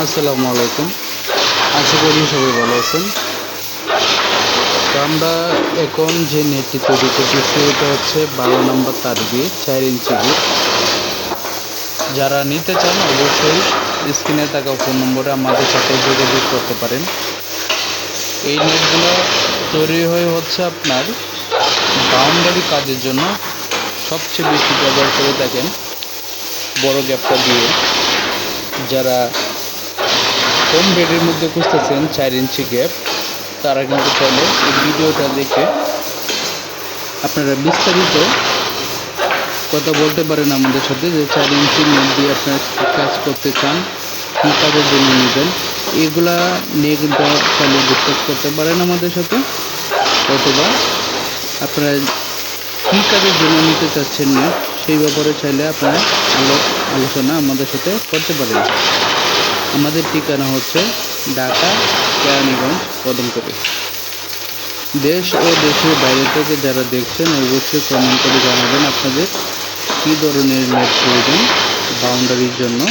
আসসালামু আলাইকুম। আশা করি সবাই ভালো আছেন। তো আমরা এখন যে নেটটি তৈরি করতেছি এটা হচ্ছে 12 নম্বর তার দিয়ে 4 ইঞ্চি গিট। যারা নিতে চান অবশ্যই স্ক্রিনে থাকা ফোন নম্বরে আমাদের সাথে যোগাযোগ করতে পারেন। এই নেটগুলো তৈরি হচ্ছে আপনার বাউন্ডারি কাজের জন্য সবচেয়ে বেশি ব্যবহার করে থাকেন বড় গ্যাপটা দিয়ে। যারা কম বেডের মধ্যে খুঁজতেছেন 4 ইঞ্চি গ্যাপ, তারা কিন্তু চাইলে এই ভিডিওটা দেখে আপনারা বিস্তারিত কথা বলতে পারেন আমাদের সাথে যে 4 ইঞ্চি নেট দিয়ে আপনারা কী কাজ করতে চান, কী কাজের জন্য নেবেন, এগুলা নিয়ে কিন্তু চাইলে ডিসকাস করতে পারেন আমাদের সাথে। অথবা আপনারা কী কাজের জন্য নিতে চাচ্ছেন নেট সেই ব্যাপারে চাইলে আপনারা আলোচনা আমাদের সাথে করতে পারেন। আমাদের ঠিকানা হচ্ছে ঢাকা কেরানীগঞ্জ কদমতলী। দেশ ও দেশের বাইরে থেকে যারা দেখছেন অবশ্যই কমেন্ট করে জানাবেন আপনাদের কী ধরনের নেট প্রয়োজন বাউন্ডারির জন্য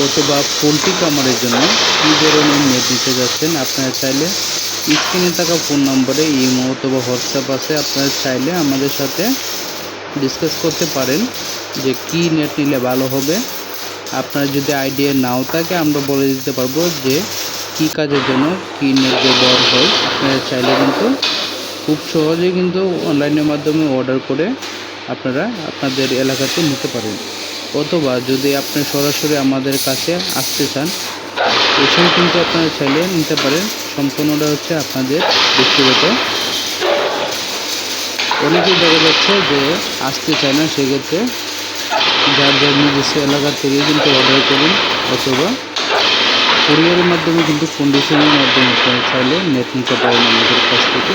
অথবা পোল্ট্রি কামারের জন্য কী ধরনের নেট নিতে যাচ্ছেন। আপনারা চাইলে স্ক্রিনে থাকা ফোন নম্বরে ইমো অথবা হোয়াটসঅ্যাপ আছে, আপনারা চাইলে আমাদের সাথে ডিসকাস করতে পারেন যে কী নেট নিলে ভালো হবে। আপনার যদি আইডিয়া নাও থাকে আমরা বলে দিতে পারবো যে কী কাজের জন্য কী নেট ব্যবহার হয়। আপনারা চাইলে কিন্তু খুব সহজেই কিন্তু অনলাইনের মাধ্যমে অর্ডার করে আপনারা আপনাদের এলাকাতে নিতে পারেন। অথবা যদি আপনি সরাসরি আমাদের কাছে আসতে চান এসেও কিন্তু আপনারা চাইলে নিতে পারেন। সম্পূর্ণটা হচ্ছে আপনাদের ব্যক্তিগত। অনেকেই দেখা যাচ্ছে যে আসতে চায় না, সেক্ষেত্রে যার যার নিজস্ব এলাকা থেকে কিন্তু অর্ডার করুন অথবা কুরিয়ারের মাধ্যমে কিন্তু কন্ডিশনের মাধ্যমে আপনারা চাইলে নেট নিতে পারেন আমাদের কাছ থেকে।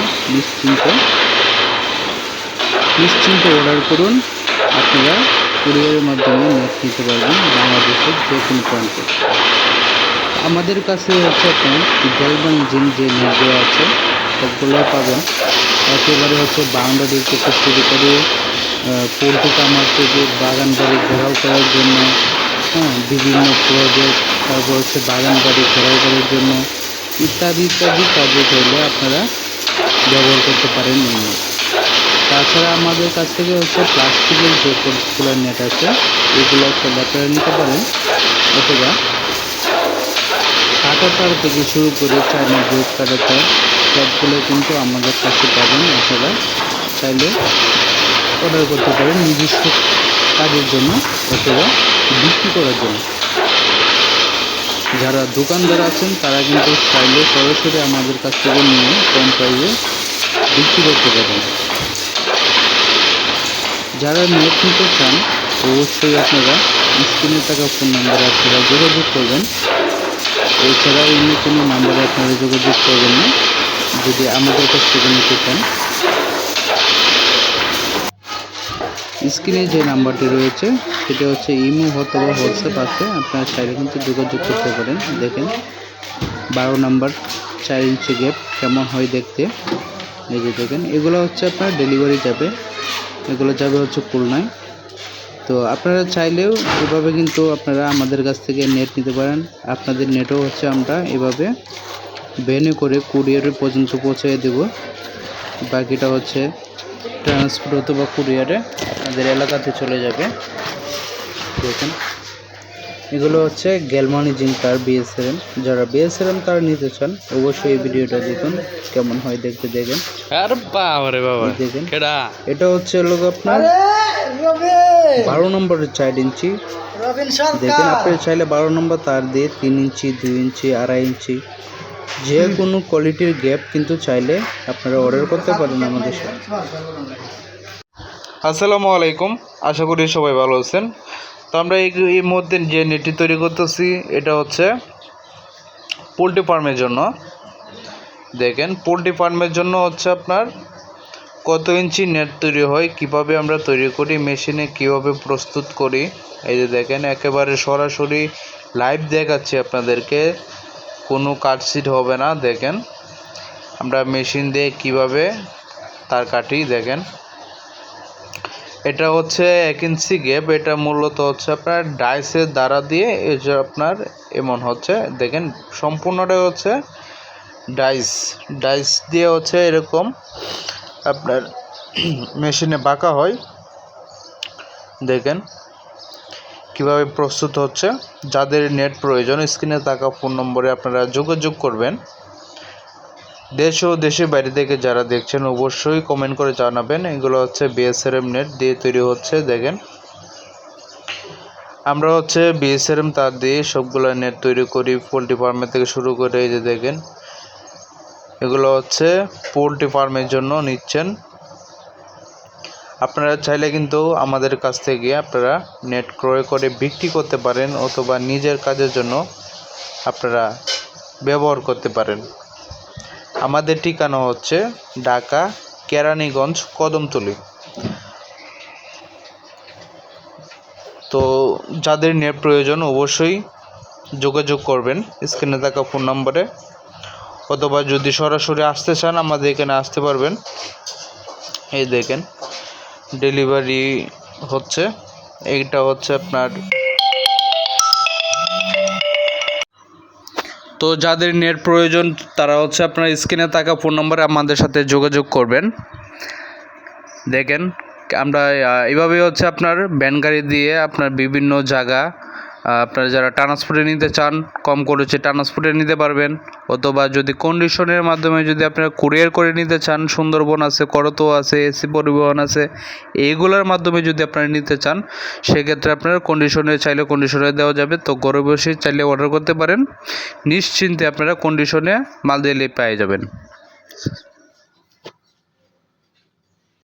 নিশ্চিন্তে অর্ডার করুন, আপনারা কুরিয়ারের মাধ্যমে নেট নিতে পারবেন বাংলাদেশের যে কোনো প্রান্তে। আমাদের কাছে হচ্ছে আপনার গ্যালভানিজিং যে নেটগুলো আছে সবগুলোই পাবেন। একেবারে হচ্ছে বাউন্ডারি থেকে শুরু করে পোল্ট্রি কামার থেকে বাগান বাড়ি ঘেরাও করার জন্য, বিভিন্ন প্রজেক্ট, তারপর হচ্ছে বাগান বাড়ি ঘেরাও করার জন্য ইত্যাদি ইত্যাদি কাজে চাইলে আপনারা ব্যবহার করতে পারেন এই নেট। তাছাড়া আমাদের কাছ থেকে হচ্ছে প্লাস্টিকের যে পোল্ট্রি নেট আছে এগুলো চাইলে আপনারা নিতে পারেন। অথবা কাঁটাতার থেকে শুরু করে চায়না ব্রেড কাঁটাতার সবগুলো কিন্তু আমাদের কাছে পাবেন। আপনারা চাইলে অর্ডার করতে পারেন নিজস্ব কাজের জন্য অথবা বিক্রি করার জন্য। যারা দোকানদার আছেন তারা কিন্তু চাইলে সরাসরি আমাদের কাছ থেকে নিয়ে কম প্রাইসে বিক্রি করতে পারেন। যারা নেট নিতে চান অবশ্যই আপনারা স্ক্রিনে থাকা ফোন নম্বরে আপনারা যোগাযোগ করবেন। এছাড়া অন্য কোনো নাম্বারে আপনারা যোগাযোগ করবেন না যদি আমাদের কাছ থেকে নিতে চান। স্ক্রিনে যে নাম্বারটি রয়েছে সেটা হচ্ছে ইমো অথবা হোয়াটসঅ্যাপ আছে, আপনারা চাইলে কিন্তু যোগাযোগ করতে পারেন। দেখেন 12 নম্বর 4 ইঞ্চি গ্যাপ কেমন হয় দেখতে। এই যে দেখেন এগুলো হচ্ছে আপনার ডেলিভারি যাবে, এগুলো যাবে হচ্ছে খুলনায়। তো আপনারা চাইলেও এভাবে কিন্তু আপনারা আমাদের কাছ থেকে নেট নিতে পারেন। আপনাদের নেটও হচ্ছে আমরা এভাবে ভ্যানে করে কুরিয়ারে পর্যন্ত পৌঁছে দেব। বাকিটা হচ্ছে ট্রান্সপোর্ট অথবা কুরিয়ারে আপনাদের এলাকাতে চলে যাবে। দেখেন এগুলো হচ্ছে গ্যালভানিজিং তার BS7। যারা BS7 তার নিতে চান অবশ্যই এই ভিডিওটা দেখুন কেমন হয় দেখতে। দেখেন দেখেন এটা হচ্ছে লোক আপনার 12 নম্বরের 4 ইঞ্চি। দেখেন আপনি চাইলে 12 নম্বর তার দিয়ে 3 ইঞ্চি 2 ইঞ্চি 2.5 ইঞ্চি যে কোনো কোয়ালিটির গ্যাপ কিন্তু চাইলে আপনারা অর্ডার করতে পারেন আমাদের সাথে। আসসালামু আলাইকুম, আশা করি সবাই ভালো আছেন। তো আমরা এই মধ্যে যে নেটটি তৈরি করতেছি এটা হচ্ছে পোলট্রি ফার্মের জন্য। দেখেন পোলট্রি ফার্মের জন্য হচ্ছে আপনার কত ইঞ্চি নেট তৈরি হয়, কিভাবে আমরা তৈরি করি, মেশিনে কিভাবে প্রস্তুত করি। এই যে দেখেন একেবারে সরাসরি লাইভ দেখাচ্ছি আপনাদেরকে, কোনো কাটশিট হবে না। দেখেন আমরা মেশিন দিয়ে কিভাবে তার কাটি। দেখেন এটা হচ্ছে 1 ইঞ্চি গ্যাপ। এটা মূলত হচ্ছে আপনার ডাইসের দ্বারা দিয়ে এই যে আপনার এমন হচ্ছে দেখেন, সম্পূর্ণটাই হচ্ছে ডাইস দিয়ে হচ্ছে এরকম আপনার মেশিনে বাঁকা হয়। দেখেন কিভাবে প্রস্তুত হচ্ছে। যাদের নেট প্রয়োজন স্ক্রিনে থাকা ফোন নম্বরে আপনারা যোগাযোগ করবেন। দেশ ও দেশের বাইরে থেকে যারা দেখছেন অবশ্যই কমেন্ট করে জানাবেন। এগুলো হচ্ছে বিএসআরএম নেট দিয়ে তৈরি হচ্ছে। দেখেন আমরা হচ্ছে বিএসআরএম তার দিয়ে সবগুলো নেট তৈরি করি, পোলট্রি ফার্মের থেকে শুরু করে। এই যে দেখেন এগুলো হচ্ছে পোলট্রি ফার্মের জন্য নিচ্ছেন। আপনারা চাইলে কিন্তু আমাদের কাছ থেকে আপনারা নেট ক্রয় করে বিক্রি করতে পারেন, অথবা নিজের কাজের জন্য আপনারা ব্যবহার করতে পারেন। আমাদের ঠিকানা হচ্ছে ঢাকা কেরানীগঞ্জ কদমতলী। তো যাদের নেট প্রয়োজন অবশ্যই যোগাযোগ করবেন স্ক্রিনে থাকা ফোন নম্বরে, অথবা যদি সরাসরি আসতে চান আমাদের এখানে আসতে পারবেন। এই দেখেন ডেলিভারি হচ্ছে। এইটা হচ্ছে আপনার। তো যাদের নেট প্রয়োজন তারা হচ্ছে আপনার স্ক্রিনে থাকা ফোন নম্বরে আমাদের সাথে যোগাযোগ করবেন। দেখেন আমরা এইভাবে হচ্ছে আপনার ভ্যান গাড়ি দিয়ে আপনার বিভিন্ন জায়গা আপনারা যারা ট্রান্সপোর্টে নিতে চান কম খরচে ট্রান্সপোর্টে নিতে পারবেন, অথবা যদি কন্ডিশনের মাধ্যমে যদি আপনারা কুরিয়ার করে নিতে চান, সুন্দরবন আছে, করতোয়া আছে, এসি পরিবহন আছে, এইগুলোর মাধ্যমে যদি আপনারা নিতে চান সেক্ষেত্রে আপনারা কন্ডিশনে চাইলে কন্ডিশনে দেওয়া যাবে। তো ঘরে বসে চাইলে অর্ডার করতে পারেন, নিশ্চিন্তে আপনারা কন্ডিশনে মাল দিলে পেয়ে যাবেন।